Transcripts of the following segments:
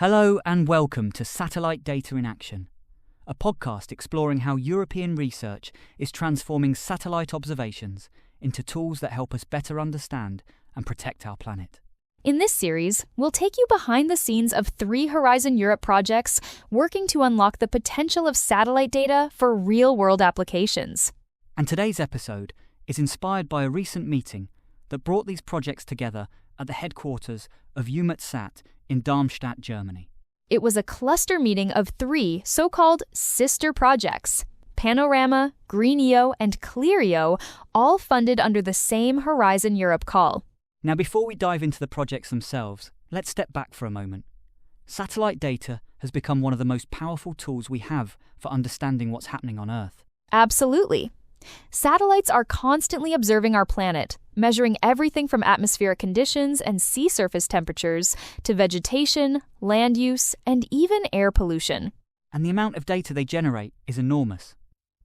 Hello and welcome to Satellite Data in Action, a podcast exploring how European research is transforming satellite observations into tools that help us better understand and protect our planet. In this series, we'll take you behind the scenes of 3 Horizon Europe projects working to unlock the potential of satellite data for real-world applications. And today's episode is inspired by a recent meeting that brought these projects together at the headquarters of EUMETSAT in Darmstadt, Germany. It was a cluster meeting of 3 so-called sister projects, Panorama, GreenEO and CLEAR-EO, all funded under the same Horizon Europe call. Now, before we dive into the projects themselves, let's step back for a moment. Satellite data has become one of the most powerful tools we have for understanding what's happening on Earth. Absolutely. Satellites are constantly observing our planet, measuring everything from atmospheric conditions and sea surface temperatures to vegetation, land use, and even air pollution. And the amount of data they generate is enormous.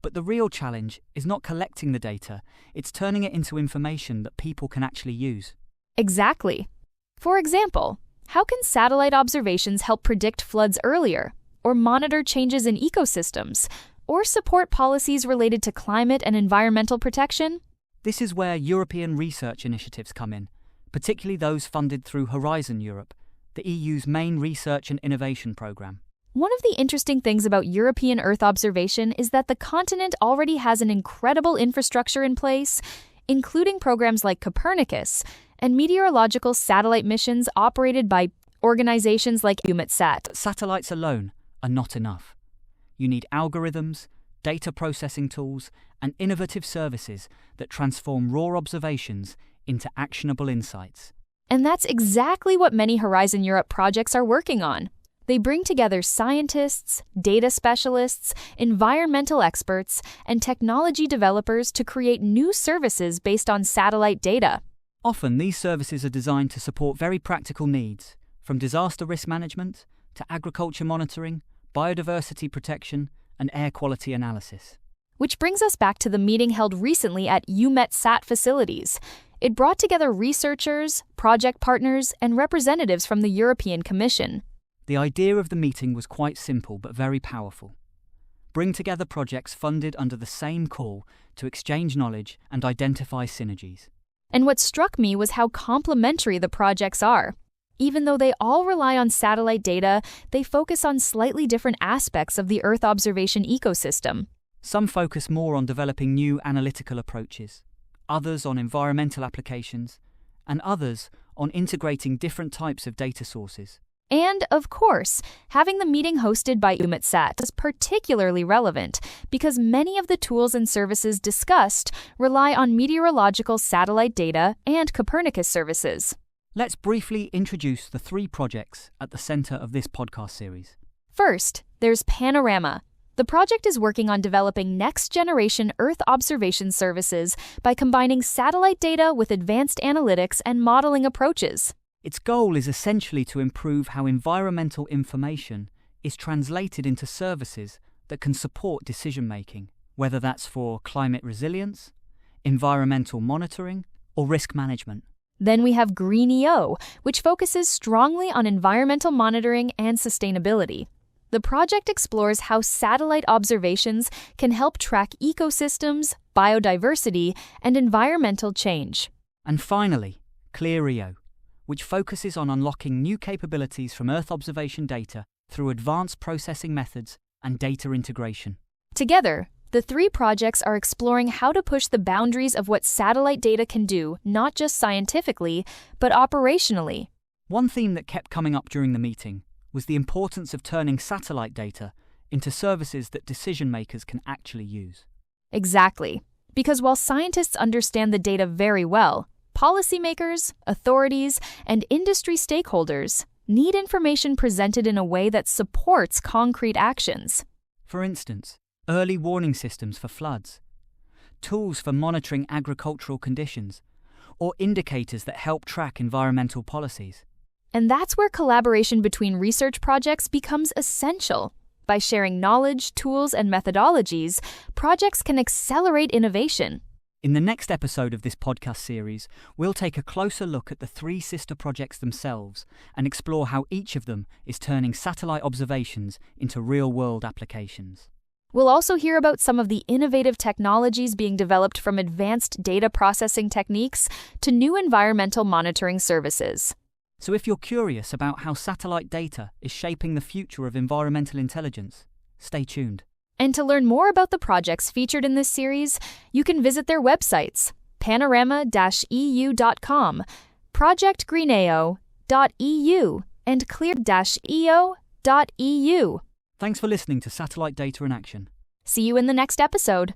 But the real challenge is not collecting the data, it's turning it into information that people can actually use. Exactly. For example, how can satellite observations help predict floods earlier, or monitor changes in ecosystems, or support policies related to climate and environmental protection? This is where European research initiatives come in, particularly those funded through Horizon Europe, the EU's main research and innovation programme. One of the interesting things about European Earth observation is that the continent already has an incredible infrastructure in place, including programs like Copernicus and meteorological satellite missions operated by organizations like EUMETSAT. Satellites alone are not enough. You need algorithms, data processing tools, and innovative services that transform raw observations into actionable insights. And that's exactly what many Horizon Europe projects are working on. They bring together scientists, data specialists, environmental experts, and technology developers to create new services based on satellite data. Often, these services are designed to support very practical needs, from disaster risk management to agriculture monitoring, biodiversity protection, and air quality analysis. Which brings us back to the meeting held recently at EUMETSAT facilities. It brought together researchers, project partners, and representatives from the European Commission. The idea of the meeting was quite simple but very powerful. Bring together projects funded under the same call to exchange knowledge and identify synergies. And what struck me was how complementary the projects are. Even though they all rely on satellite data, they focus on slightly different aspects of the Earth observation ecosystem. Some focus more on developing new analytical approaches, others on environmental applications, and others on integrating different types of data sources. And, of course, having the meeting hosted by EUMETSAT is particularly relevant because many of the tools and services discussed rely on meteorological satellite data and Copernicus services. Let's briefly introduce the 3 projects at the center of this podcast series. First, there's Panorama. The project is working on developing next-generation Earth observation services by combining satellite data with advanced analytics and modeling approaches. Its goal is essentially to improve how environmental information is translated into services that can support decision-making, whether that's for climate resilience, environmental monitoring, or risk management. Then we have GreenEO, which focuses strongly on environmental monitoring and sustainability. The project explores how satellite observations can help track ecosystems, biodiversity, and environmental change. And finally, CLEAR-EO, which focuses on unlocking new capabilities from Earth observation data through advanced processing methods and data integration. Together, the 3 projects are exploring how to push the boundaries of what satellite data can do, not just scientifically, but operationally. One theme that kept coming up during the meeting was the importance of turning satellite data into services that decision-makers can actually use. Exactly. Because while scientists understand the data very well, policymakers, authorities, and industry stakeholders need information presented in a way that supports concrete actions. For instance, early warning systems for floods, tools for monitoring agricultural conditions, or indicators that help track environmental policies. And that's where collaboration between research projects becomes essential. By sharing knowledge, tools, and methodologies, projects can accelerate innovation. In the next episode of this podcast series, we'll take a closer look at the three sister projects themselves and explore how each of them is turning satellite observations into real-world applications. We'll also hear about some of the innovative technologies being developed from advanced data processing techniques to new environmental monitoring services. So if you're curious about how satellite data is shaping the future of environmental intelligence, stay tuned. And to learn more about the projects featured in this series, you can visit their websites, panorama-eu.com, projectgreeneo.eu, and clear-eo.eu. Thanks for listening to Satellite Data in Action. See you in the next episode.